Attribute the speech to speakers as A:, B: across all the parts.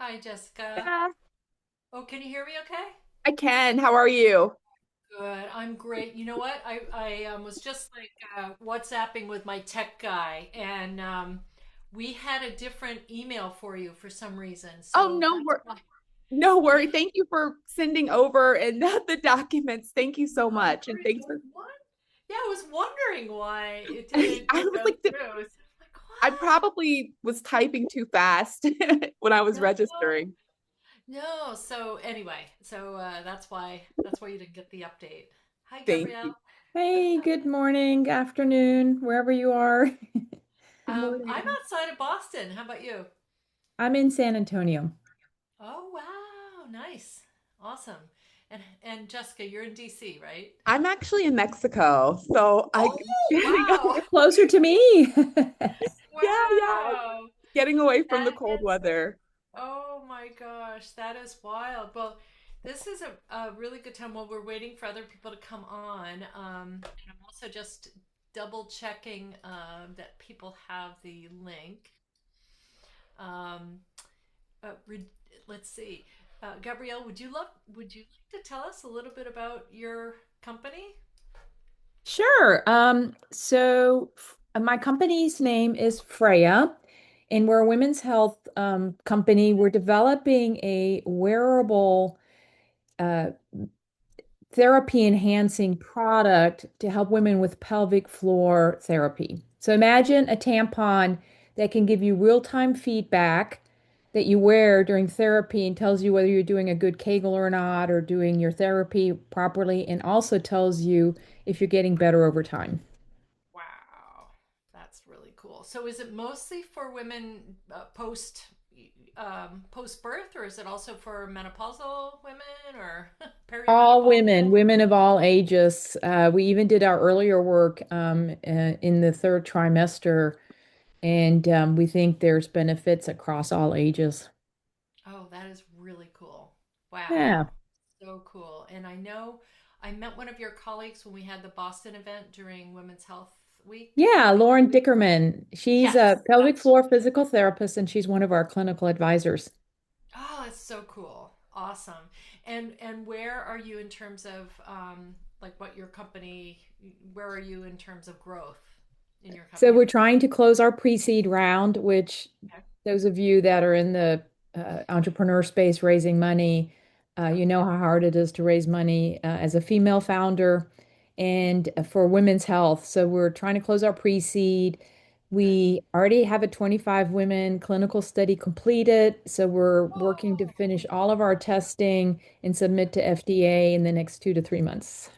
A: Hi, Jessica.
B: Yeah,
A: Oh, can you hear me okay?
B: I can. How are you?
A: Good. I'm great. You know what? I was just like WhatsApping with my tech guy, and we had a different email for you for some reason.
B: Oh,
A: So that's why.
B: no
A: Yeah.
B: worry. Thank you for sending over and the documents. Thank you so
A: No
B: much. And
A: worries.
B: thanks for
A: What? Yeah, I was wondering why it
B: I
A: didn't
B: was
A: go
B: like
A: through. So I'm like,
B: I
A: what?
B: probably was typing too fast when I was
A: No,
B: registering.
A: no. So anyway, that's why you didn't get the update. Hi,
B: Thank
A: Gabrielle.
B: you.
C: Hey, good morning, afternoon, wherever you are. Good
A: I'm
C: morning.
A: outside of Boston. How about you?
C: I'm in San Antonio.
A: Oh wow, nice. Awesome. And Jessica, you're in DC, right?
B: I'm actually in Mexico, so I
A: Oh,
B: getting
A: wow.
C: You're closer to me.
B: yeah,
A: Wow.
B: getting away from the
A: That
B: cold
A: is,
B: weather.
A: oh my gosh, that is wild. Well, this is a really good time while we're waiting for other people to come on. And I'm also just double checking that people have the link. Um, uh, re- let's see. Gabrielle, would you like to tell us a little bit about your company?
C: Sure. My company's name is Freya, and we're a women's health company. We're developing a wearable uh, therapy enhancing product to help women with pelvic floor therapy. So imagine a tampon that can give you real-time feedback that you wear during therapy and tells you whether you're doing a good Kegel or not, or doing your therapy properly, and also tells you if you're getting better over time.
A: Wow, that's really cool. So, is it mostly for women post birth, or is it also for menopausal women or
C: All women,
A: perimenopausal?
C: women of all ages. We even did our earlier work in the third trimester, and we think there's benefits across all ages.
A: Oh, that is really cool. Wow,
C: Yeah.
A: so cool. And I know I met one of your colleagues when we had the Boston event during Women's Health Week, I
C: Yeah,
A: think.
C: Lauren Dickerman. She's a
A: Yes,
C: pelvic
A: that's
C: floor physical therapist, and she's one of our clinical advisors.
A: Oh, that's so cool. Awesome. And where are you in terms of like what your company where are you in terms of growth in your
C: So
A: company?
C: we're trying to close our pre-seed round, which
A: Okay.
C: those of you that are in the entrepreneur space raising money, you know how hard it is to raise money as a female founder and for women's health. So we're trying to close our pre-seed.
A: Good.
C: We already have a 25 women clinical study completed. So we're working to
A: Oh,
C: finish all of our testing and submit to FDA in the next 2 to 3 months.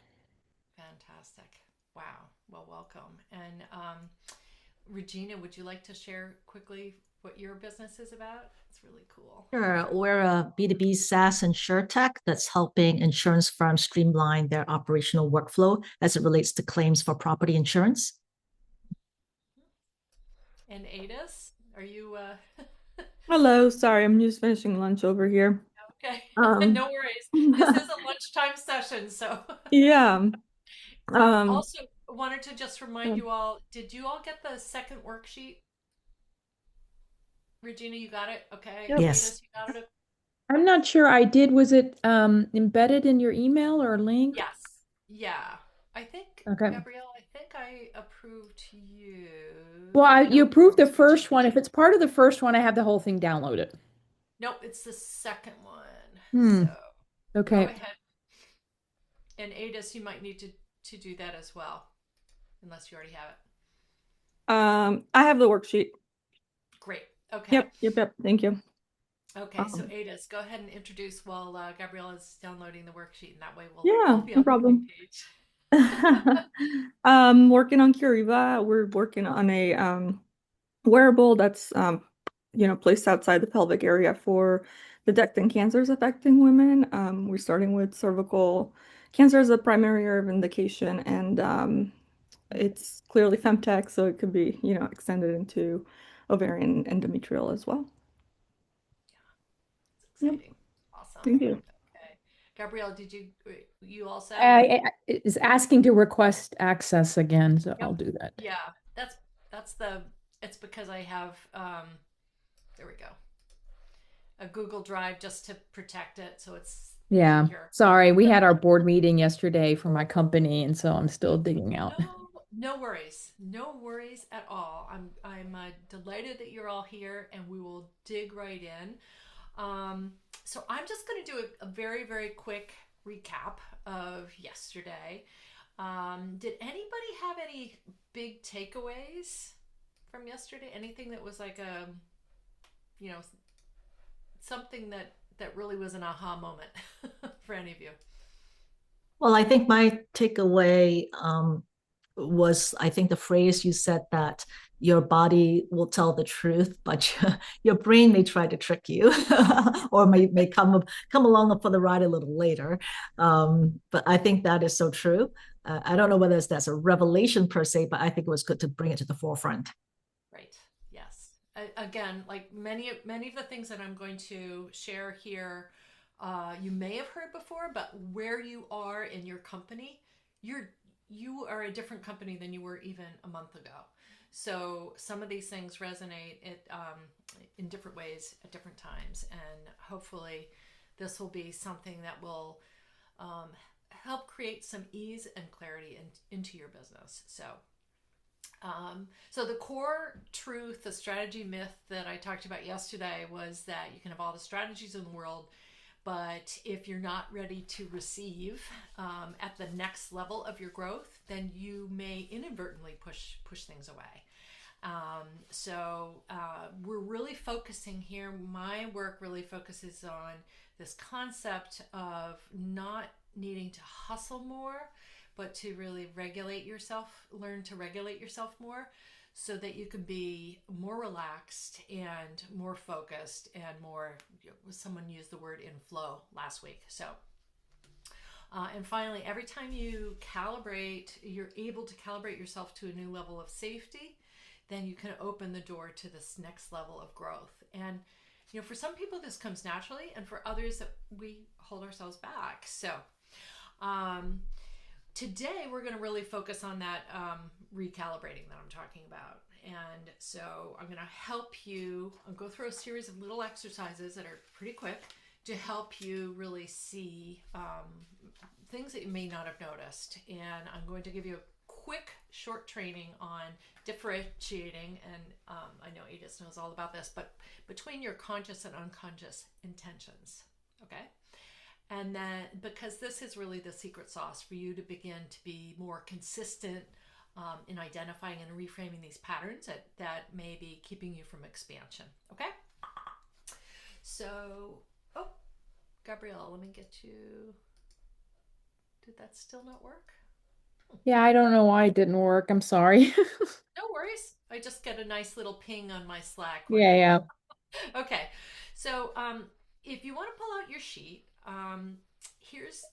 A: fantastic. Wow. Well, welcome. And Regina, would you like to share quickly what your business is about? It's really cool.
D: Sure. We're a B2B SaaS insurtech that's helping insurance firms streamline their operational workflow as it relates to claims for property insurance.
A: And Adis, are you
E: Hello, sorry, I'm just finishing lunch over here.
A: okay?
E: Um,
A: No worries. This is a lunchtime session, so
E: yeah. Um,
A: Also, wanted to just remind you all, did you all get the second worksheet? Regina, you got it? Okay.
E: yep.
D: Yes.
A: Adis, you got it?
C: I'm not sure I did. Was it embedded in your email or link?
A: Yes. Yeah. I think,
C: Okay.
A: Gabrielle, I think I approved you.
C: Well, you
A: No,
C: approved the
A: Regina.
C: first one. If it's part of the first one, I have the whole thing downloaded.
A: Nope, it's the second one.
C: Hmm.
A: So go
C: Okay.
A: ahead. And Adis, you might need to do that as well, unless you already have it.
E: I have the worksheet.
A: Great. Okay.
E: Yep. Thank you.
A: Okay, so
E: Um,
A: Adis, go ahead and introduce while Gabrielle is downloading the worksheet, and that way we'll
E: yeah,
A: all be
E: no
A: on the same
E: problem.
A: page.
E: Working on Curiva. We're working on a wearable that's placed outside the pelvic area for detecting cancers affecting women. We're starting with cervical cancer as a primary area of indication, and it's clearly femtech, so it could be, extended into ovarian and endometrial as well.
A: It's
E: Yep,
A: exciting. Awesome.
E: thank you.
A: Okay. Gabrielle, you all set?
C: Is asking to request access again, so I'll
A: Yep.
C: do that.
A: Yeah. That's the it's because I have there we go. a Google Drive just to protect it so it's
C: Yeah.
A: secure.
C: Sorry, we had our board meeting yesterday for my company, and so I'm still digging out.
A: No worries. No worries at all. I'm delighted that you're all here, and we will dig right in. So I'm just going to do a very, very quick recap of yesterday. Did anybody have any big takeaways from yesterday? Anything that was like you know, something that really was an aha moment for any of you?
D: Well, I think my takeaway was, I think the phrase you said, that your body will tell the truth, but your brain may try to trick you, or may come along for the ride a little later. But I think that is so true. I don't know whether that's a revelation per se, but I think it was good to bring it to the forefront.
A: Right. Yes. Again, like many of the things that I'm going to share here, you may have heard before, but where you are in your company, you are a different company than you were even a month ago. So some of these things resonate in different ways at different times, and hopefully, this will be something that will help create some ease and clarity into your business. So the core truth, the strategy myth that I talked about yesterday was that you can have all the strategies in the world, but if you're not ready to receive at the next level of your growth, then you may inadvertently push things away. So we're really focusing here. My work really focuses on this concept of not needing to hustle more, but to really regulate yourself, learn to regulate yourself more, so that you can be more relaxed and more focused and more, someone used the word in flow last week. So, and finally, every time you calibrate, you're able to calibrate yourself to a new level of safety, then you can open the door to this next level of growth. And, for some people, this comes naturally, and for others, that we hold ourselves back. So, today, we're going to really focus on that recalibrating that I'm talking about. And so I'm going to help you. I'll go through a series of little exercises that are pretty quick to help you really see things that you may not have noticed. And I'm going to give you a quick, short training on differentiating. And I know Edith knows all about this, but between your conscious and unconscious intentions. Okay. And then, because this is really the secret sauce for you to begin to be more consistent in identifying and reframing these patterns that may be keeping you from expansion. Okay? So, Gabrielle, let me get you. Did that still not work?
C: Yeah, I don't know why it didn't work. I'm sorry.
A: No worries. I just get a nice little ping on my Slack.
C: Yeah.
A: Okay. So, if you want to pull out your sheet, here's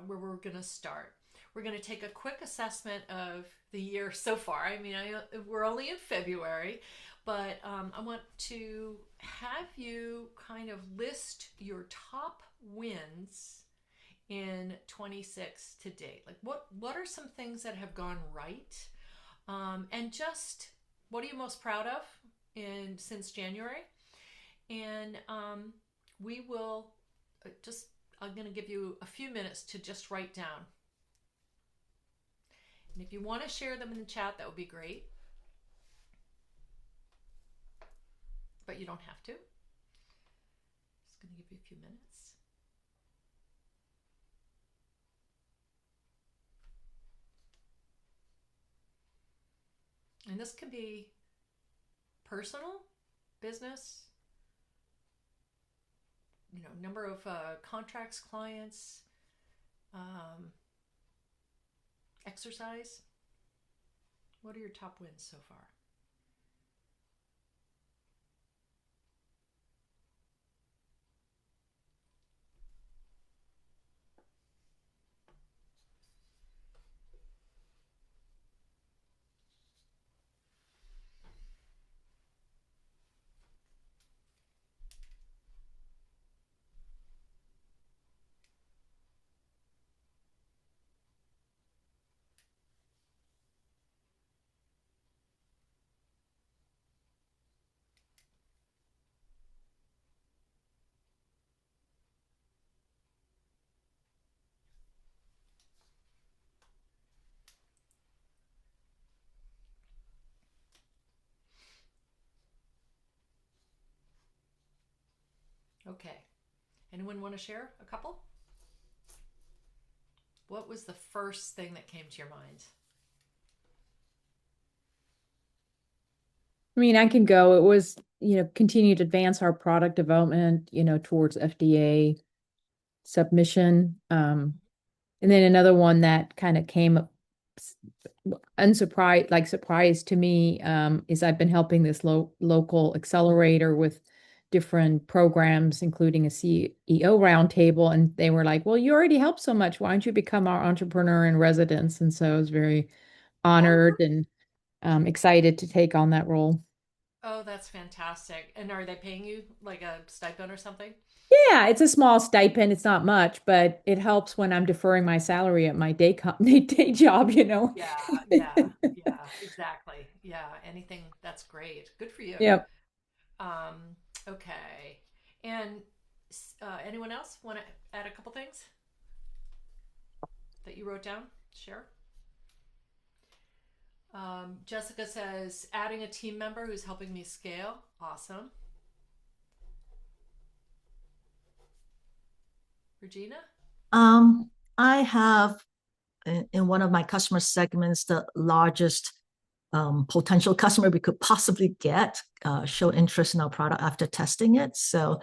A: where we're going to start. We're going to take a quick assessment of the year so far. I mean, we're only in February, but I want to have you kind of list your top wins in 26 to date. Like what are some things that have gone right? And just what are you most proud of since January? And we will I'm going to give you a few minutes to just write down. And if you want to share them in the chat, that would be great. But you don't have to. Just going to give you a few minutes. And this can be personal, business, number of contracts, clients, exercise. What are your top wins so far? Okay. Anyone want to share a couple? What was the first thing that came to your mind?
C: I mean, I can go. It was, continue to advance our product development, towards FDA submission. And then another one that kind of came unsurprised, like surprise to me, is I've been helping this local accelerator with different programs, including a CEO roundtable. And they were like, well, you already helped so much. Why don't you become our entrepreneur in residence? And so I was very
A: Oh,
C: honored and excited to take on that role.
A: oh, that's fantastic. And are they paying you like a stipend or something?
C: Yeah, it's a small stipend. It's not much, but it helps when I'm deferring my salary at my day job.
A: Yeah, yeah, yeah, exactly. Yeah, anything that's great. Good for you.
C: Yep.
A: Okay. And anyone else want to add a couple things that you wrote down? Share. Jessica says, adding a team member who's helping me scale. Awesome. Regina?
D: I have in one of my customer segments the largest potential customer we could possibly get show interest in our product after testing it. So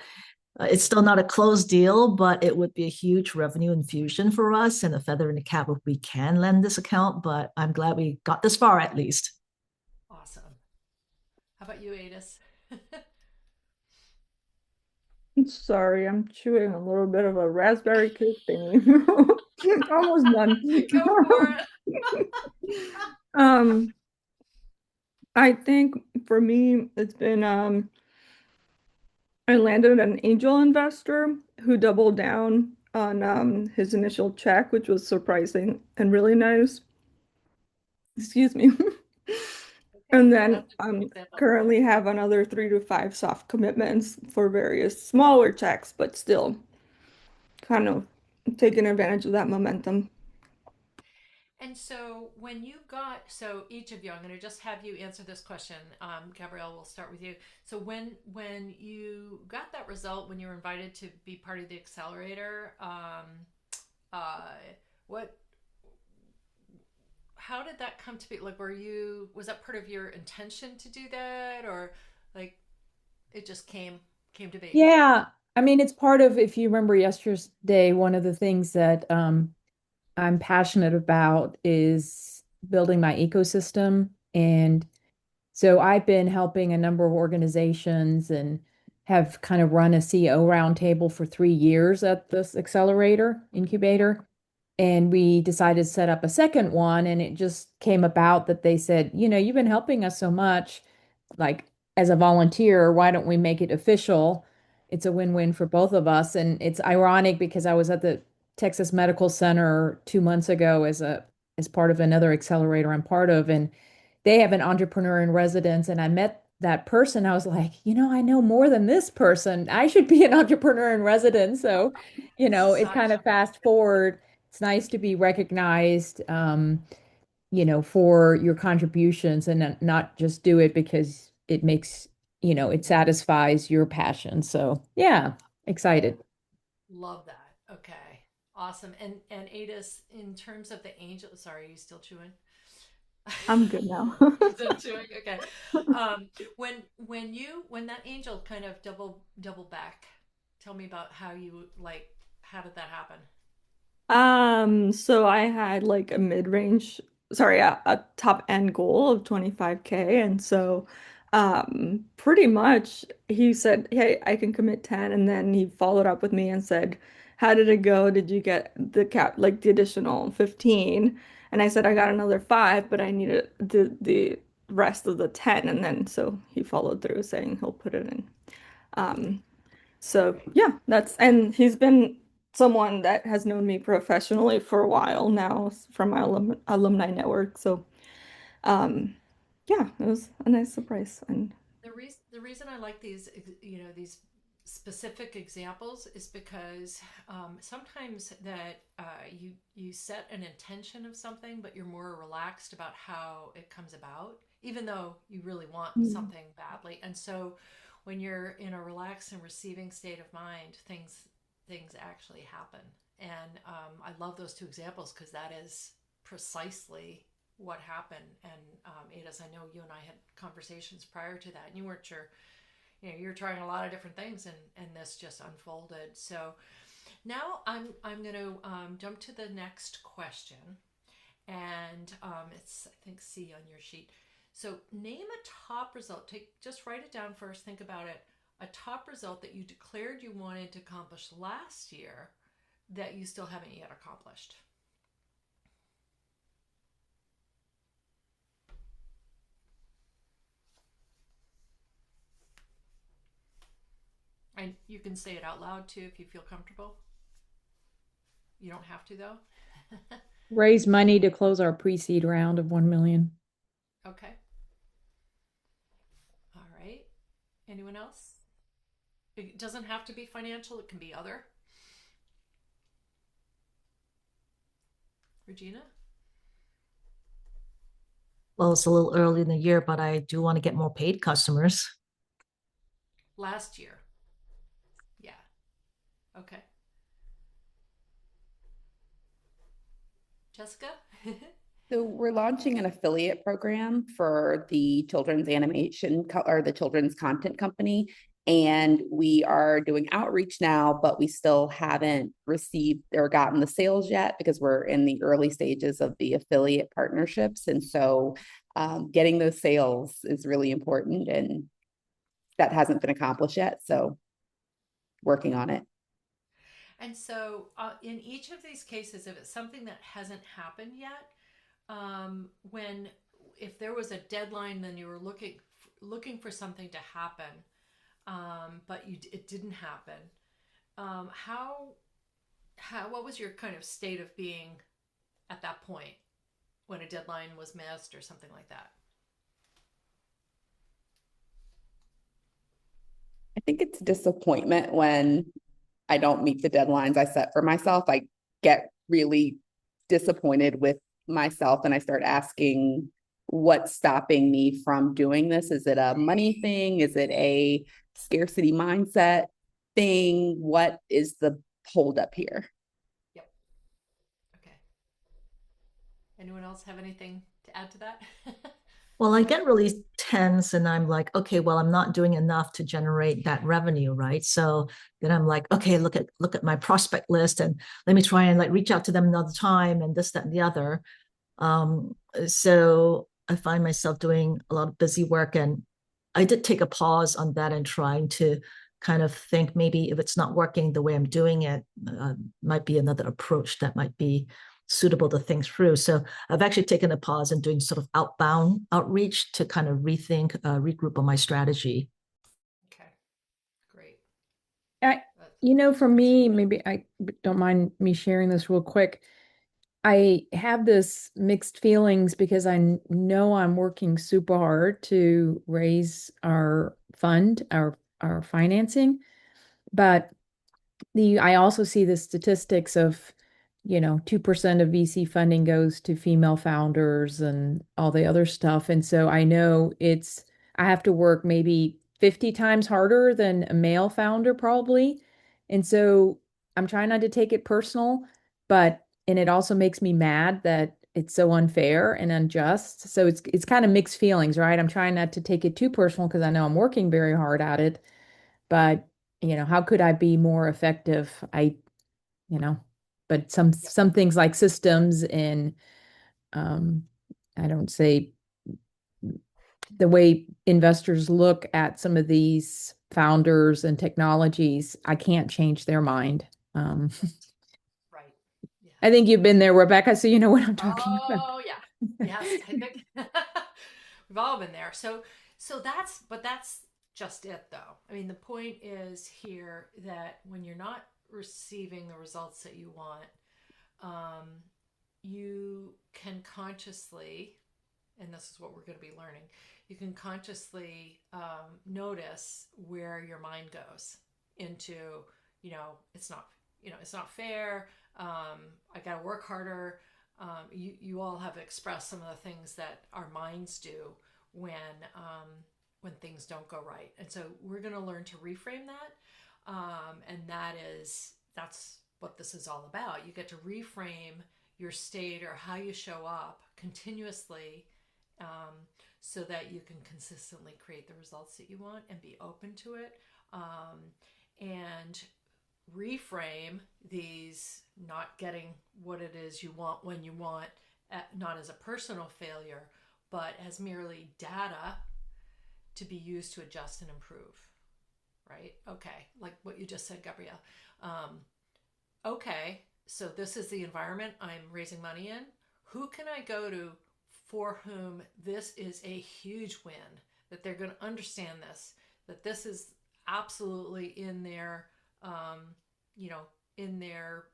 D: it's still not a closed deal, but it would be a huge revenue infusion for us and a feather in the cap if we can lend this account. But I'm glad we got this far at least.
A: Awesome. How about you, Adis?
E: Sorry, I'm chewing a little bit of a raspberry cake thingy. Almost done.
A: Go for it.
E: Um, I think for me, it's been I landed an angel investor who doubled down on his initial check, which was surprising and really nice. Excuse me.
A: Okay,
E: And
A: yeah,
E: then
A: that's a good example.
E: currently have another 3 to 5 soft commitments for various smaller checks, but still kind of taking advantage of that momentum.
A: And so when you got, so each of you, I'm going to just have you answer this question. Gabrielle, we'll start with you. So when you got that result, when you were invited to be part of the accelerator, uh, what, how did that come to be? Like, was that part of your intention to do that, or like it just came to be?
C: Yeah. I mean, it's part of, if you remember yesterday, one of the things that I'm passionate about is building my ecosystem. And so I've been helping a number of organizations and have kind of run a CEO roundtable for 3 years at this accelerator incubator. And we decided to set up a second one. And it just came about that they said, you've been helping us so much, like as a volunteer, why don't we make it official? It's a win-win for both of us. And it's ironic because I was at the Texas Medical Center 2 months ago as part of another accelerator I'm part of, and they have an entrepreneur in residence. And I met that person. I was like, I know more than this person. I should be an entrepreneur in residence. So, it kind
A: Such
C: of fast forward. It's nice to be recognized, for your contributions and not just do it because it makes, it satisfies your passion. So, yeah, excited.
A: love that. Okay, awesome. And Adis, in terms of the angel, sorry, are you still chewing?
E: I'm good now.
A: Still chewing. Okay. When that angel kind of double back, tell me about how you like. How did that happen?
E: So I had like a mid-range, sorry, a top end goal of 25K. And so, pretty much he said, hey, I can commit 10. And then he followed up with me and said, how did it go? Did you get the cap, like the additional 15? And I said, I got another 5, but I needed the rest of the 10. And then so he followed through saying he'll put it in. Um, so yeah, and he's been someone that has known me professionally for a while now from my alumni network. So yeah, it was a nice surprise. And
A: The reason I like these specific examples is because sometimes that you set an intention of something, but you're more relaxed about how it comes about, even though you really want
E: mm,
A: something badly. And so when you're in a relaxed and receiving state of mind, things actually happen. And I love those two examples because that is precisely what happened. And Ada's, I know you and I had conversations prior to that, and you weren't sure. You're trying a lot of different things, and this just unfolded. So now I'm going to jump to the next question, and it's, I think, C on your sheet. So name a top result. Just write it down first. Think about it. A top result that you declared you wanted to accomplish last year that you still haven't yet accomplished. And you can say it out loud too if you feel comfortable. You don't have to though.
C: Raise money to close our pre-seed round of 1 million.
A: Okay. All right. Anyone else? It doesn't have to be financial. It can be other. Regina?
D: Well, it's a little early in the year, but I do want to get more paid customers.
A: Last year. Yeah. Okay. Jessica?
B: So we're launching an affiliate program for the children's animation or the children's content company. And we are doing outreach now, but we still haven't received or gotten the sales yet because we're in the early stages of the affiliate partnerships. And so getting those sales is really important, and that hasn't been accomplished yet. So working on it.
A: And so in each of these cases, if it's something that hasn't happened yet, if there was a deadline, then you were looking for something to happen, but it didn't happen. What was your kind of state of being at that point when a deadline was missed or something like that?
B: I think it's disappointment when I don't meet the deadlines I set for myself. I get really disappointed with myself and I start asking what's stopping me from doing this. Is it a money thing? Is it a scarcity mindset thing? What is the holdup here?
A: Yep. Okay. Anyone else have anything to add to that?
D: Well, I get really tense and I'm like, okay, well, I'm not doing enough to generate that revenue, right? So then I'm like, okay, look at my prospect list and let me try and like reach out to them another time and this, that, and the other. So I find myself doing a lot of busy work, and I did take a pause on that and trying to kind of think maybe if it's not working the way I'm doing it, might be another approach that might be suitable to think through. So I've actually taken a pause and doing sort of outbound outreach to kind of regroup on my strategy.
A: Okay, great.
C: For me, maybe I don't mind me sharing this real quick. I have this mixed feelings because I know I'm working super hard to raise our fund, our financing, but I also see the statistics of 2% of VC funding goes to female founders and all the other stuff. And so I know I have to work maybe 50 times harder than a male founder probably. And so I'm trying not to take it personal, and it also makes me mad that it's so unfair and unjust. So it's kind of mixed feelings, right? I'm trying not to take it too personal because I know I'm working very hard at it, but how could I be more effective? You know, but some things like systems and I don't say the way investors look at some of these founders and technologies, I can't change their mind.
A: Right. Yeah.
C: I think you've been there, Rebecca, so you know what I'm talking about.
A: Oh yeah. Yes, I think we've all been there. So that's just it though. I mean, the point is here that when you're not receiving the results that you want, you can consciously, and this is what we're going to be learning, you can consciously notice where your mind goes into, it's not fair. I got to work harder. You all have expressed some of the things that our minds do when when things don't go right. And so we're going to learn to reframe that. And that's what this is all about. You get to reframe your state or how you show up continuously, so that you can consistently create the results that you want and be open to it, and reframe these not getting what it is you want when you want, not as a personal failure, but as merely data to be used to adjust and improve. Right? Okay, like what you just said, Gabrielle. Okay, so this is the environment I'm raising money in. Who can I go to for whom this is a huge win, that they're going to understand this, that this is absolutely in their, in their,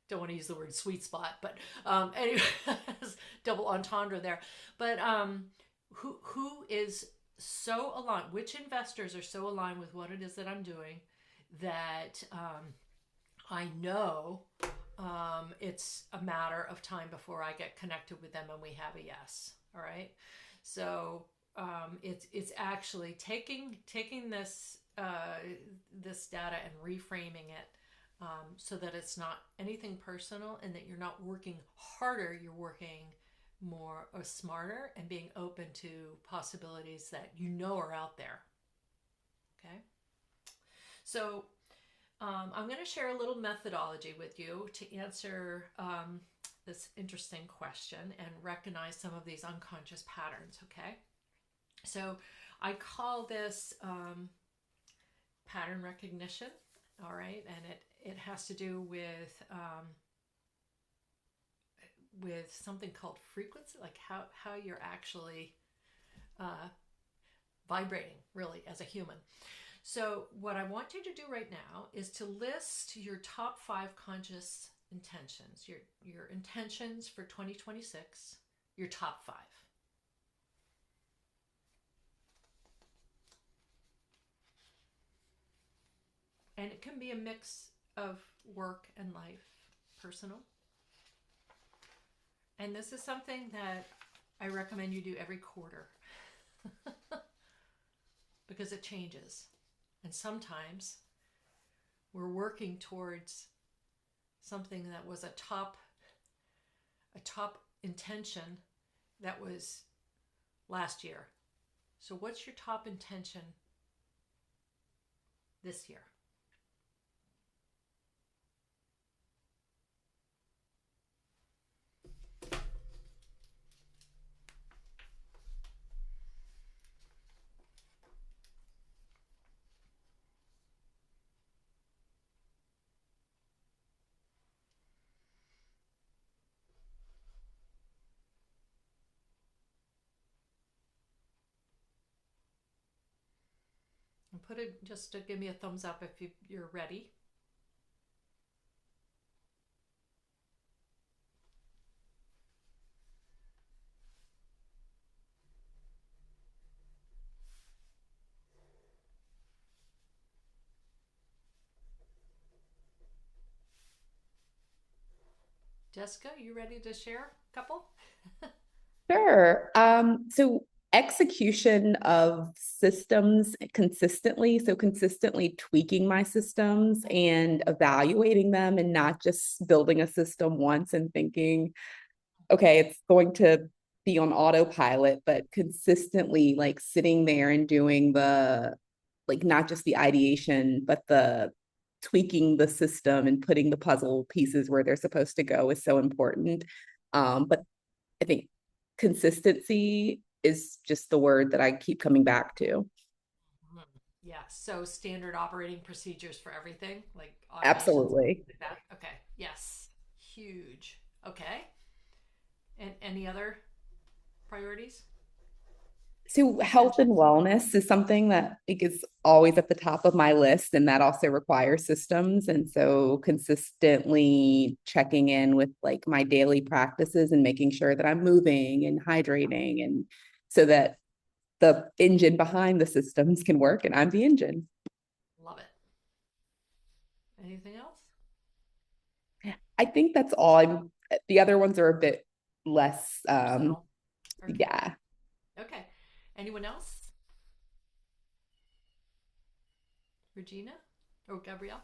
A: don't want to use the word sweet spot, but anyway, double entendre there. But who is so aligned, which investors are so aligned with what it is that I'm doing, that I know it's a matter of time before I get connected with them and we have a yes. All right. So it's actually taking this this data and reframing it, so that it's not anything personal, and that you're not working harder, you're working more or smarter, and being open to possibilities that are out there. Okay. So I'm going to share a little methodology with you to answer this interesting question and recognize some of these unconscious patterns, okay? So I call this pattern recognition, all right? And it has to do with something called frequency, like how you're actually vibrating, really, as a human. So what I want you to do right now is to list your top 5 conscious intentions, your intentions for 2026, your top 5. And it can be a mix of work and life, personal. And this is something that I recommend you do every quarter because it changes. And sometimes we're working towards something that was a top intention that was last year. So what's your top intention this year? And put it, just to give me a thumbs up if you're ready. Jessica, you ready to share a couple?
B: Sure. So execution of systems consistently, so consistently tweaking my systems and evaluating them, and not just building a system once and thinking, okay, it's going to be on autopilot, but consistently like sitting there and doing the, like, not just the ideation, but the tweaking the system and putting the puzzle pieces where they're supposed to go is so important. But I think consistency is just the word that I keep coming back to.
A: Yeah, so standard operating procedures for everything, like automations,
B: Absolutely.
A: like that. Okay, yes, huge. Okay, and any other priorities?
B: So health and
A: Intentions?
B: wellness is something that like is always at the top of my list, and that also requires systems. And so consistently checking in with like my daily practices and making sure that I'm moving and hydrating, and so that the engine behind the systems can work and I'm the engine.
A: Love it. Anything else?
B: I think that's all. The other ones are a bit less
A: Personal. Okay.
B: yeah.
A: Okay. Anyone else? Regina or Gabrielle?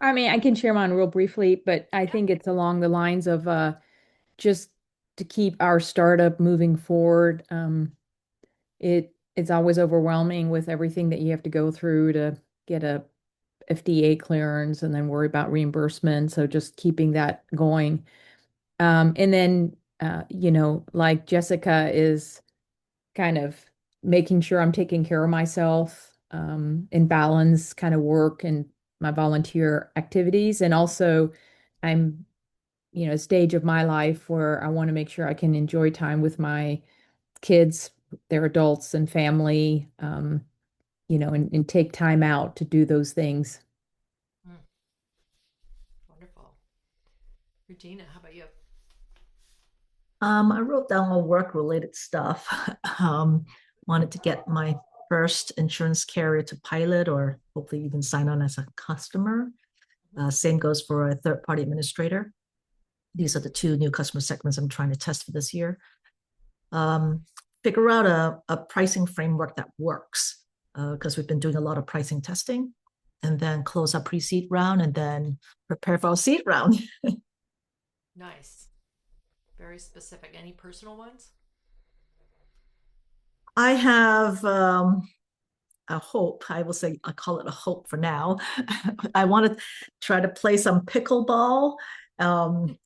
C: I mean, I can share mine real briefly, but I
A: Yeah.
C: think it's along the lines of just to keep our startup moving forward. It's always overwhelming with everything that you have to go through to get a FDA clearance and then worry about reimbursement. So just keeping that going. And then, like Jessica is kind of making sure I'm taking care of myself, and balance kind of work and my volunteer activities. And also, I'm, a stage of my life where I want to make sure I can enjoy time with my kids, their adults and family, and take time out to do those things.
A: Mm, wonderful. Regina, how about you?
D: I wrote down all work-related stuff. Wanted to get my first insurance carrier to pilot or hopefully even sign on as a customer. Same goes for a third-party administrator. These are the two new customer segments I'm trying to test for this year. Figure out a pricing framework that works because we've been doing a lot of pricing testing, and then close our pre-seed round and then prepare for our seed round.
A: Nice. Very specific. Any personal ones?
D: I have a hope. I will say I call it a hope for now. I want to try to play some pickleball. And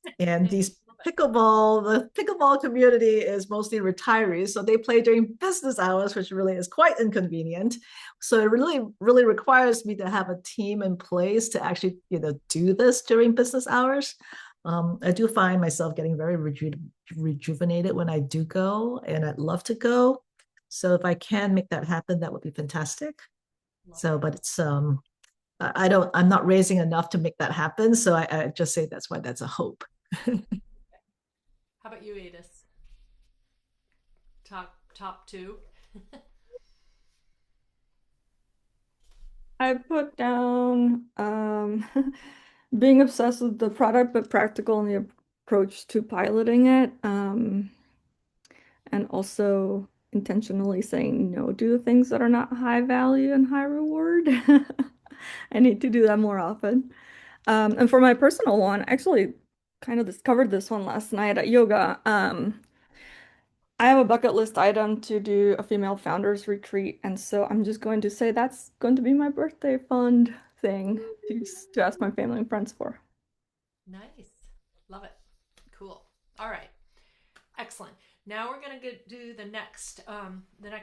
D: the pickleball community is mostly retirees, so they play during business hours, which really is quite inconvenient. So it really requires me to have a team in place to actually do this during business hours. I do find myself getting very rejuvenated when I do go, and I'd love to go. So if I can make that happen, that would be fantastic.
A: Love
D: So,
A: it.
D: but it's I'm not raising enough to make that happen. So I just say that's why that's a hope.
A: How about you, Adis? Top two.
E: I put down being obsessed with the product, but practical in the approach to piloting it. And also intentionally saying no to the things that are not high value and high reward. I need to do that more often. And for my personal one, actually kind of discovered this one last night at yoga. I have a bucket list item to do a female founders retreat, and so I'm just going to say that's going to be my birthday fund thing to ask my family and friends for.
A: Nice. Love it. Cool. All right. Excellent. Now we're going to do the next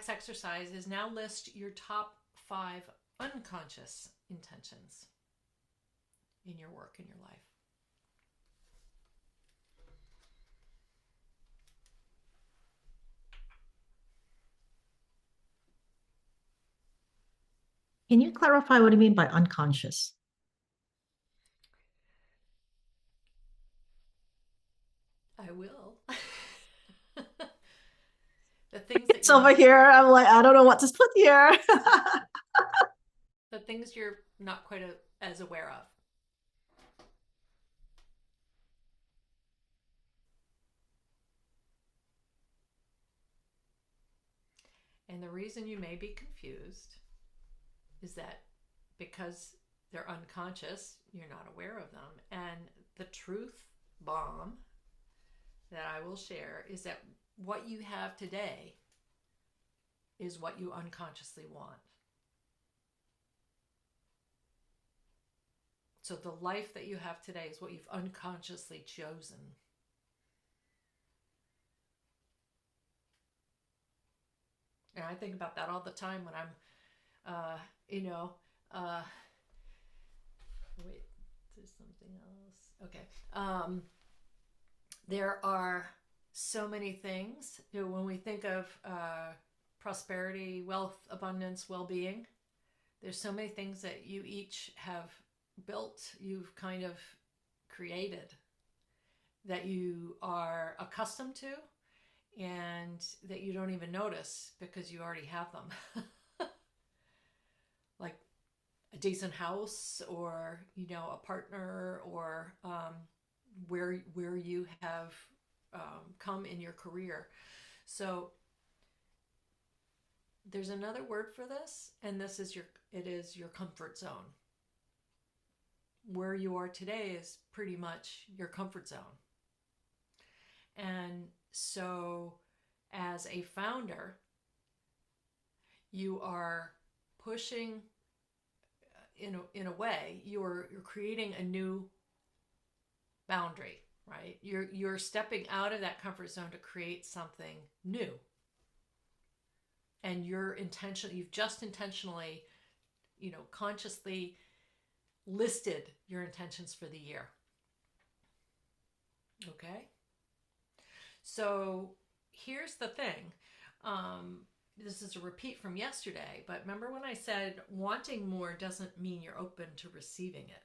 A: exercise is now list your top 5 unconscious intentions in your work, in your life.
D: Can you clarify what you mean by unconscious?
A: I will. The things that
D: It's over here. I'm like, I don't know what to put here.
A: the things you're not quite as aware of. And the reason you may be confused is that because they're unconscious, you're not aware of them. And the truth bomb that I will share is that what you have today is what you unconsciously want. So the life that you have today is what you've unconsciously chosen. And I think about that all the time when I'm, wait, there's something else. Okay. There are so many things. When we think of prosperity, wealth, abundance, well-being, there's so many things that you each have built, you've kind of created, that you are accustomed to and that you don't even notice because you already have them. Like a decent house, or a partner, or where you have come in your career. So there's another word for this, and it is your comfort zone. Where you are today is pretty much your comfort zone. And so as a founder, you are pushing, in a way, you're creating a new boundary, right? You're stepping out of that comfort zone to create something new. And you've just intentionally, consciously listed your intentions for the year. Okay? So here's the thing. This is a repeat from yesterday, but remember when I said wanting more doesn't mean you're open to receiving it.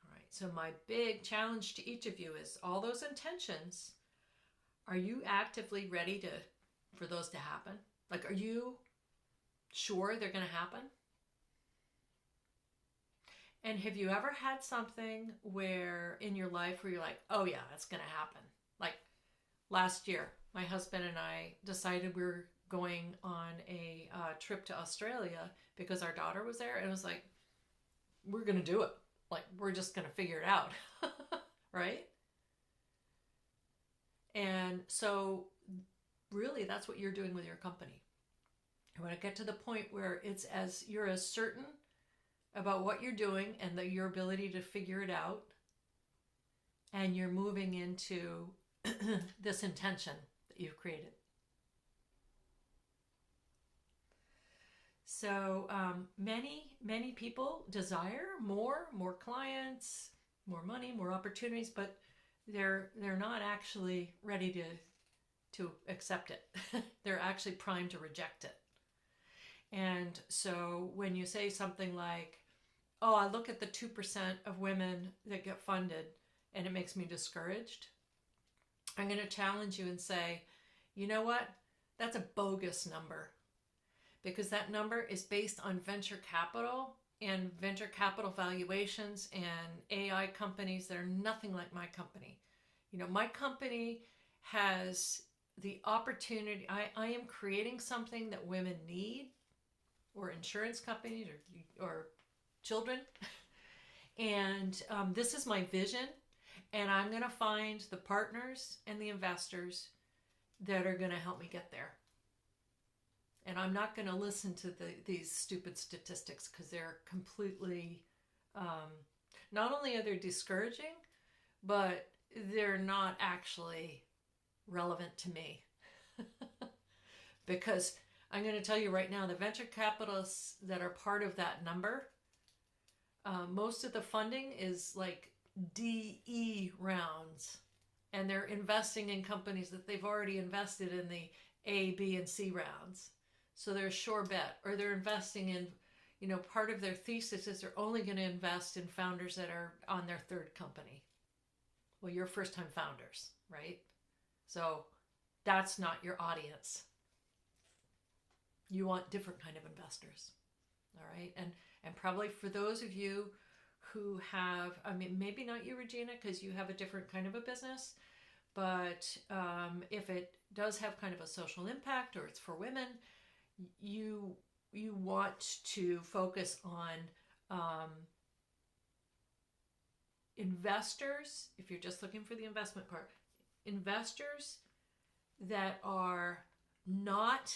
A: All right. So my big challenge to each of you is all those intentions, are you actively ready for those to happen? Like, are you sure they're going to happen? And have you ever had something in your life where you're like, oh yeah, that's going to happen? Like last year, my husband and I decided we were going on a trip to Australia because our daughter was there. And it was like, we're going to do it. Like, we're just going to figure it out. Right? And so really that's what you're doing with your company. And when I get to the point where you're as certain about what you're doing and your ability to figure it out, and you're moving into this intention that you've created. So many people desire more clients, more money, more opportunities, but they're not actually ready to accept it. They're actually primed to reject it. And so when you say something like, oh, I look at the 2% of women that get funded and it makes me discouraged, I'm going to challenge you and say, you know what? That's a bogus number, because that number is based on venture capital and venture capital valuations and AI companies that are nothing like my company. My company has the opportunity. I am creating something that women need, or insurance companies, or children. And this is my vision. And I'm going to find the partners and the investors that are going to help me get there. And I'm not going to listen to these stupid statistics, because they're completely, not only are they discouraging, but they're not actually relevant to me. Because I'm going to tell you right now, the venture capitalists that are part of that number, most of the funding is like DE rounds, and they're investing in companies that they've already invested in the A, B, and C rounds. So they're a sure bet, or they're investing in, part of their thesis is they're only going to invest in founders that are on their third company. Well, you're first-time founders, right? So that's not your audience. You want different kind of investors, all right? And probably for those of you who have, maybe not you, Regina, because you have a different kind of a business, but if it does have kind of a social impact, or it's for women, you want to focus on investors. If you're just looking for the investment part, investors that are not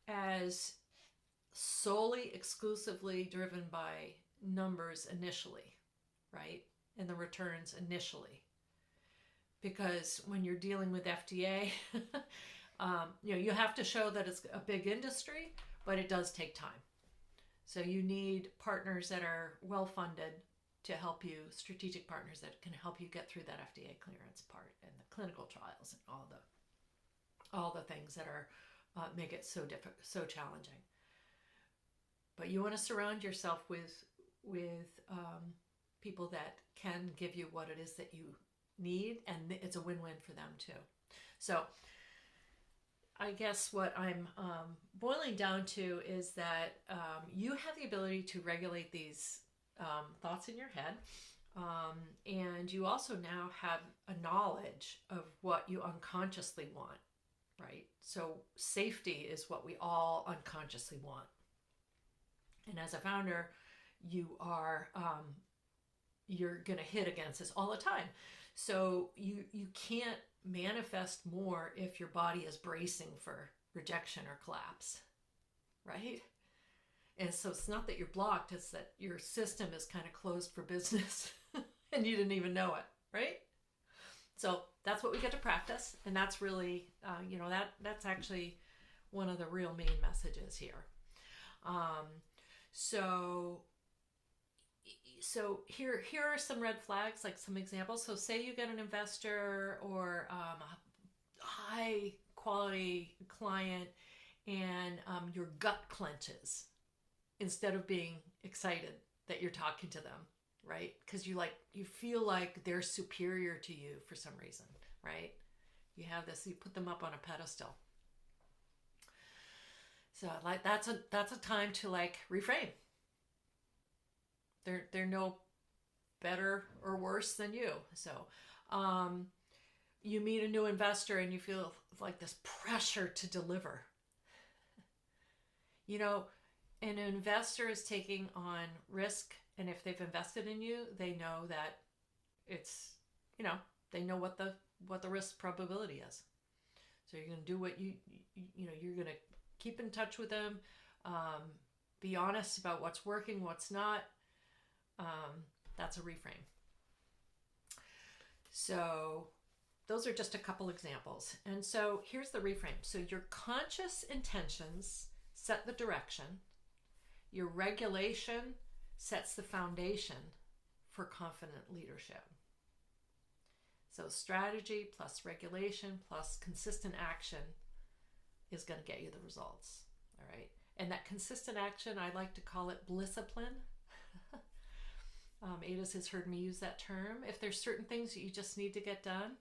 A: as solely exclusively driven by numbers initially, right? And the returns initially. Because when you're dealing with FDA, you have to show that it's a big industry, but it does take time. So you need partners that are well-funded to help you, strategic partners that can help you get through that FDA clearance part, and the clinical trials, and all the things that are make it so difficult, so challenging. But you want to surround yourself with people that can give you what it is that you need, and it's a win-win for them too. So I guess what I'm boiling down to is that you have the ability to regulate these thoughts in your head, and you also now have a knowledge of what you unconsciously want. right? So safety is what we all unconsciously want. And as a founder, you're going to hit against this all the time. So you can't manifest more if your body is bracing for rejection or collapse, right? And so it's not that you're blocked, it's that your system is kind of closed for business and you didn't even know it, right? So that's what we get to practice. And that's really, that's actually one of the real main messages here. So here are some red flags, like some examples. So say you get an investor or a high quality client and your gut clenches instead of being excited that you're talking to them, right? Because you feel like they're superior to you for some reason, right? You have this, you put them up on a pedestal. So like that's a time to like reframe. They're no better or worse than you. So you meet a new investor and you feel like this pressure to deliver. An investor is taking on risk, and if they've invested in you, they know that it's, they know what the risk probability is. So you're going to do what you're going to keep in touch with them, be honest about what's working, what's not. That's a reframe. So those are just a couple examples. And so here's the reframe. So your conscious intentions set the direction. Your regulation sets the foundation for confident leadership. So strategy plus regulation plus consistent action is going to get you the results. All right. And that consistent action, I like to call it blissipline. Ada's has heard me use that term. If there's certain things that you just need to get done,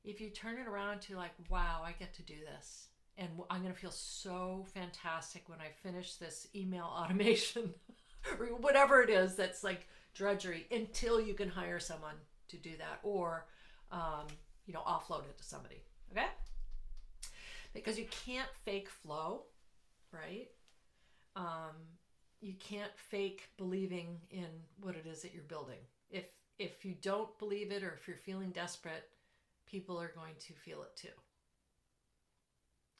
A: if you turn it around to like, wow, I get to do this. And I'm going to feel so fantastic when I finish this email automation or whatever it is that's like drudgery until you can hire someone to do that or, offload it to somebody. Okay? Because you can't fake flow, right? You can't fake believing in what it is that you're building. If you don't believe it or if you're feeling desperate, people are going to feel it too.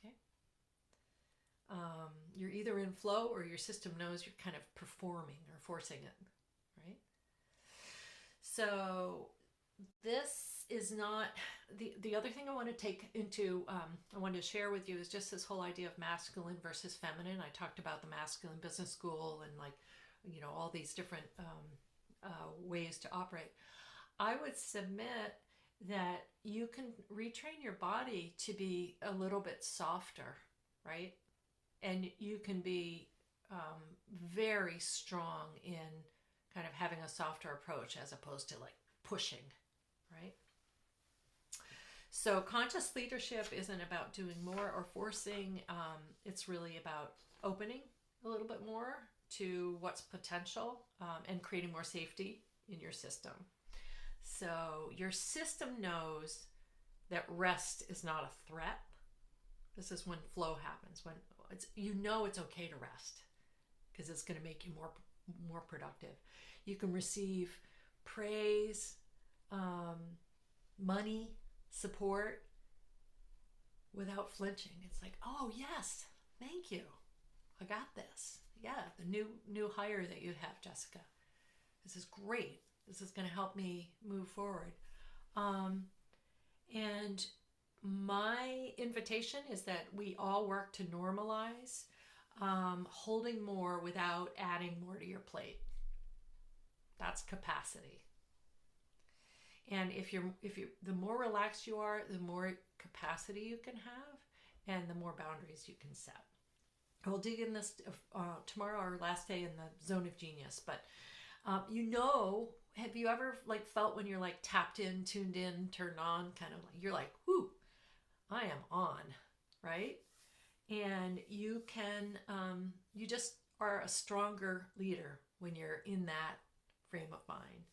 A: Okay? You're either in flow or your system knows you're kind of performing or forcing it, right? So this is not the other thing I want to take into I wanted to share with you is just this whole idea of masculine versus feminine. I talked about the masculine business school and all these different ways to operate. I would submit that you can retrain your body to be a little bit softer, right? And you can be very strong in kind of having a softer approach as opposed to like pushing, right? So conscious leadership isn't about doing more or forcing. It's really about opening a little bit more to what's potential and creating more safety in your system. So your system knows that rest is not a threat. This is when flow happens, when it's okay to rest because it's going to make you more productive. You can receive praise, money, support without flinching. It's like, oh yes, thank you, I got this. Yeah, the new hire that you have, Jessica, this is great. This is going to help me move forward. And my invitation is that we all work to normalize holding more without adding more to your plate. That's capacity. And if you the more relaxed you are, the more capacity you can have and the more boundaries you can set. We'll dig in this tomorrow, our last day in the zone of genius. But have you ever felt when you're tapped in, tuned in, turned on, kind of you're like, whoo, I am on, right? And you can, you just are a stronger leader when you're in that frame of mind.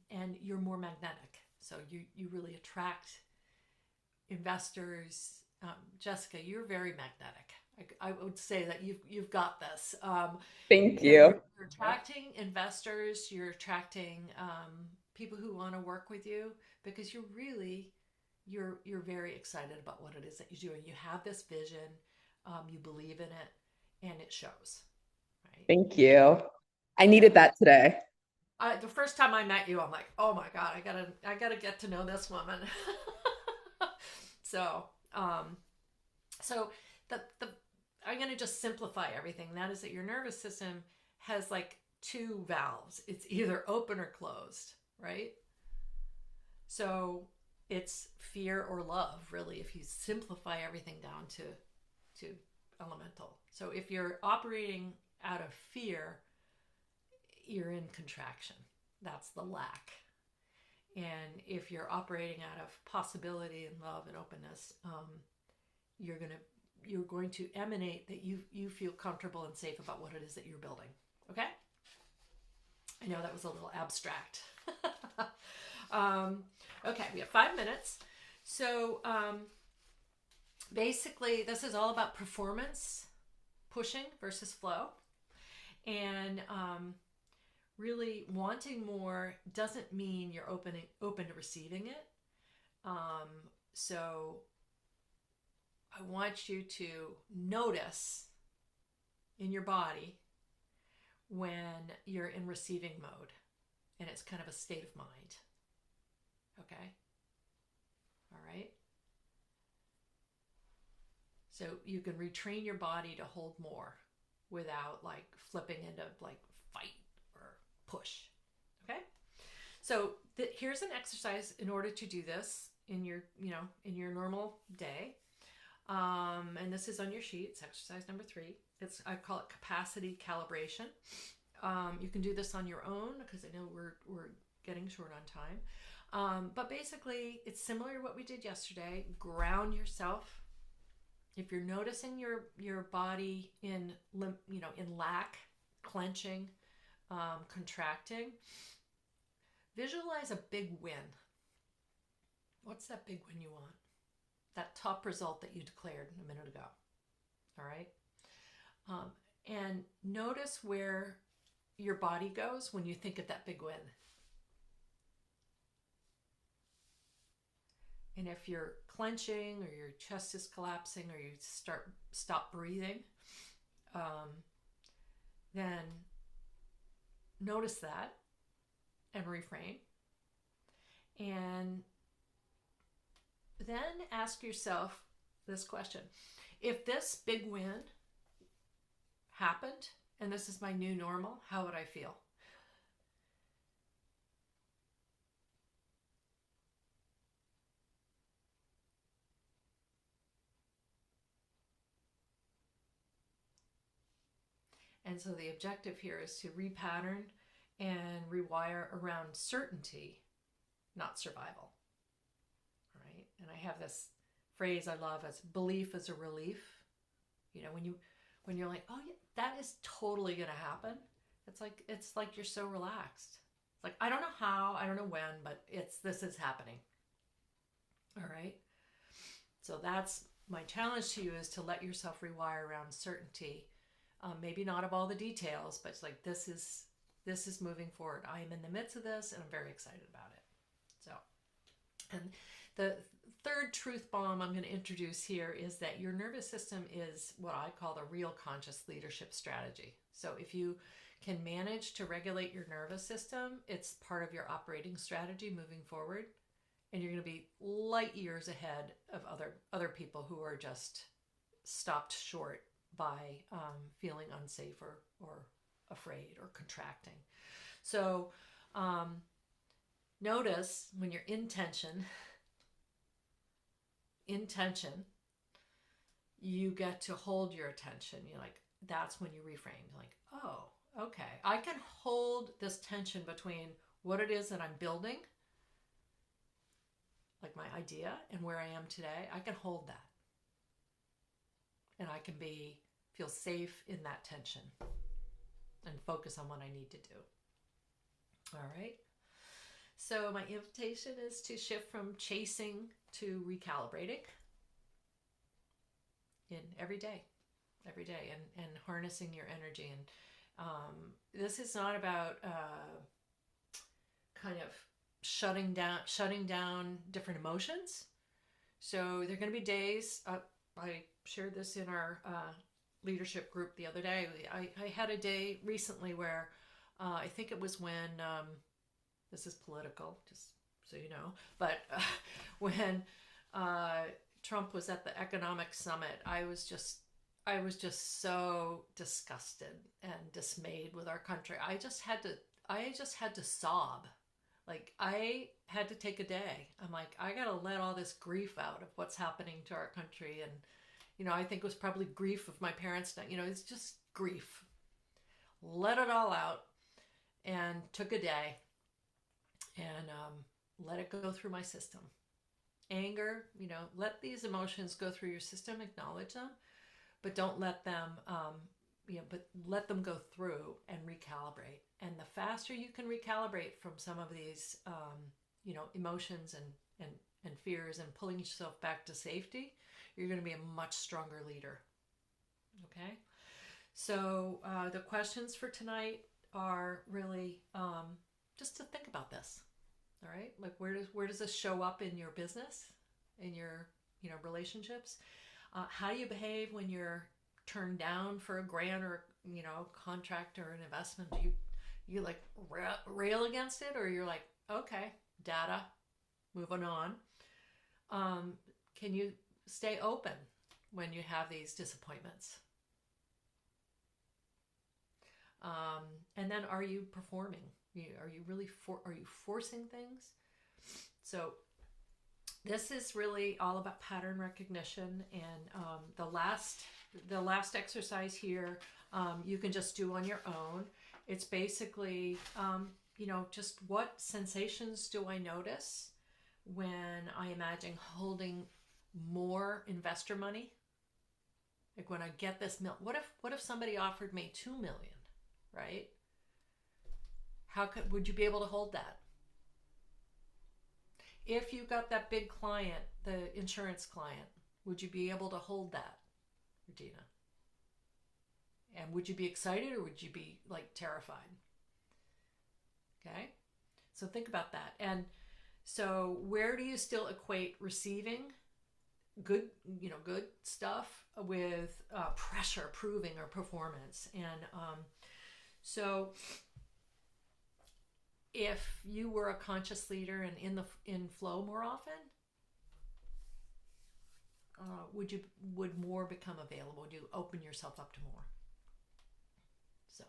A: And you're more magnetic. So you really attract investors. Jessica, you're very magnetic. I would say that you've got this.
B: Thank
A: You know,
B: you.
A: you're attracting investors. You're attracting people who want to work with you because you're very excited about what it is that you do, and you have this vision. You believe in it, and it shows. Right?
B: Thank you. I needed
A: Yeah.
B: that today.
A: The first time I met you, I'm like, oh my God, I gotta get to know this woman. So, so the I'm gonna just simplify everything. That is that your nervous system has like two valves. It's either open or closed, right? So it's fear or love, really, if you simplify everything down to elemental. So if you're operating out of fear, you're in contraction. That's the lack. And if you're operating out of possibility and love and openness, you're going to emanate that you feel comfortable and safe about what it is that you're building. Okay? I know that was a little abstract. Okay, we have 5 minutes. So basically, this is all about performance, pushing versus flow. And really wanting more doesn't mean you're open to receiving it. So I want you to notice in your body when you're in receiving mode, and it's kind of a state of mind. Okay? All right? So you can retrain your body to hold more without like flipping into like fight or push. Okay? So here's an exercise in order to do this in your, in your normal day. And this is on your sheet. It's exercise number 3. I call it capacity calibration. You can do this on your own because I know we're getting short on time. But basically, it's similar to what we did yesterday. Ground yourself. If you're noticing your body in lack, clenching, contracting, visualize a big win. What's that big win you want? That top result that you declared a minute ago. All right? And notice where your body goes when you think of that big win. And if you're clenching or your chest is collapsing or you stop breathing, then notice that and reframe. And then ask yourself this question. If this big win happened and this is my new normal, how would I feel? And so the objective here is to repattern and rewire around certainty, not survival. All right? And I have this phrase I love as belief is a relief. When you're like, oh yeah, that is totally gonna happen. It's like you're so relaxed. It's like, I don't know how, I don't know when, but this is happening. All right? So that's my challenge to you, is to let yourself rewire around certainty. Maybe not of all the details, but it's like, this is moving forward. I am in the midst of this and I'm very excited about it. So, and the third truth bomb I'm going to introduce here is that your nervous system is what I call the real conscious leadership strategy. So if you can manage to regulate your nervous system, it's part of your operating strategy moving forward. And you're going to be light years ahead of other people who are just stopped short by feeling unsafe or afraid or contracting. So notice when you're in tension, you get to hold your attention. You're like, that's when you reframe. You're like, oh, okay, I can hold this tension between what it is that I'm building, like my idea, and where I am today. I can hold that. And I can feel safe in that tension and focus on what I need to do. All right. So my invitation is to shift from chasing to recalibrating in every day, and harnessing your energy. And this is not about kind of shutting down different emotions. So there are going to be days. I shared this in our leadership group the other day. I had a day recently where I think it was when this is political, just so you know, but when Trump was at the economic summit, I was just so disgusted and dismayed with our country. I just had to sob. Like, I had to take a day. I'm like, I gotta let all this grief out of what's happening to our country. And, I think it was probably grief of my parents. It's just grief. Let it all out, and took a day and let it go through my system. Anger, let these emotions go through your system, acknowledge them, but don't let them, but let them go through and recalibrate. And the faster you can recalibrate from some of these, emotions and fears, and pulling yourself back to safety, you're going to be a much stronger leader. Okay? So the questions for tonight are really just to think about this. All right? Like, where does this show up in your business, in your relationships? How do you behave when you're turned down for a grant or contract or an investment? Do you like rail against it, or you're like, okay, data, moving on? Can you stay open when you have these disappointments? And then, are you performing? Are you really are you forcing things? So this is really all about pattern recognition. And the last exercise here, you can just do on your own. It's basically, just what sensations do I notice when I imagine holding more investor money? Like, when I get this what if somebody offered me $2 million, right? Would you be able to hold that? If you got that big client, the insurance client, would you be able to hold that, Regina? And would you be excited, or would you be like terrified? Okay, so think about that. And so, where do you still equate receiving good stuff with pressure, proving, or performance? And so, if you were a conscious leader and in flow more often, would more become available? Would you open yourself up to more? So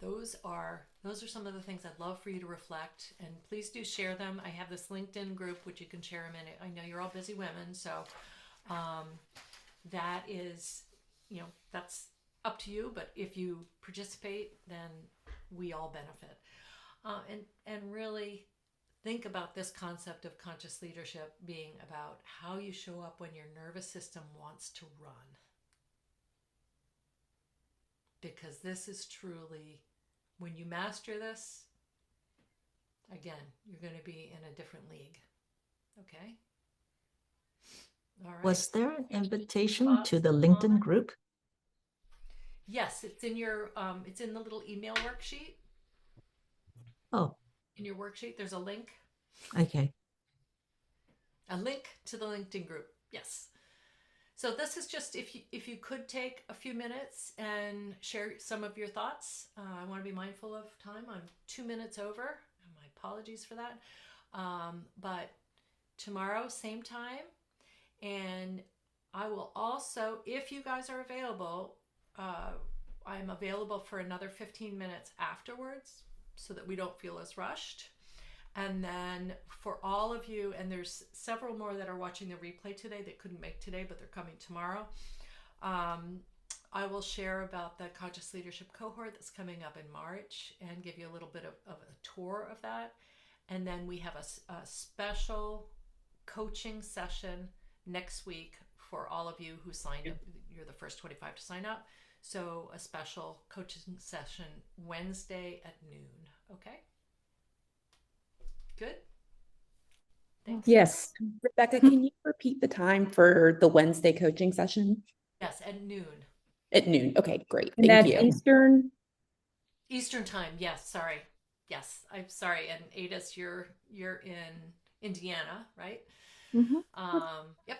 A: those are some of the things I'd love for you to reflect, and please do share them. I have this LinkedIn group which you can share them in. I know you're all busy women, so that is, that's up to you. But if you participate, then we all benefit. And really think about this concept of conscious leadership being about how you show up when your nervous system wants to run. Because this is truly, when you master this, again, you're going to be in a different league. Okay? All right.
D: Was there an invitation to the LinkedIn group?
A: Yes, it's in your it's in the little email worksheet.
D: Oh.
A: In your worksheet, there's a link.
D: Okay.
A: A link to the LinkedIn group. Yes. So this is just, if you could take a few minutes and share some of your thoughts. I want to be mindful of time. I'm 2 minutes over. My apologies for that. But tomorrow, same time. And I will also, if you guys are available, I'm available for another 15 minutes afterwards, so that we don't feel as rushed. And then for all of you, and there's several more that are watching the replay today that couldn't make today, but they're coming tomorrow. I will share about the Conscious Leadership Cohort that's coming up in March and give you a little bit of a tour of that. And then we have a special coaching session next week for all of you who signed up. You're the first 25 to sign up. So a special coaching session Wednesday at noon. Okay? Good. Thanks.
C: Yes.
B: Rebecca, can you repeat the time for the Wednesday coaching session?
A: Yes, at noon.
B: At noon. Okay, great.
C: And
B: Thank
C: that's
B: you.
C: Eastern.
A: Eastern time. Yes, sorry. Yes, I'm sorry. And Adis, you're in Indiana, right?
E: Mhm.
A: Yep.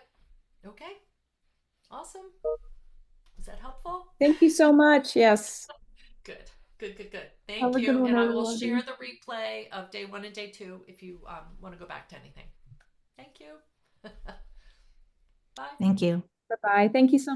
A: Okay. Awesome. Was that helpful?
C: Thank you so much. Yes.
A: Good. Good.
E: Have
A: Thank
E: a good
A: you.
E: one,
A: And I will
E: everybody.
A: share the replay of day 1 and day 2 if you want to go back to anything. Thank you. Bye.
D: Thank you.
C: Bye-bye. Thank you so much.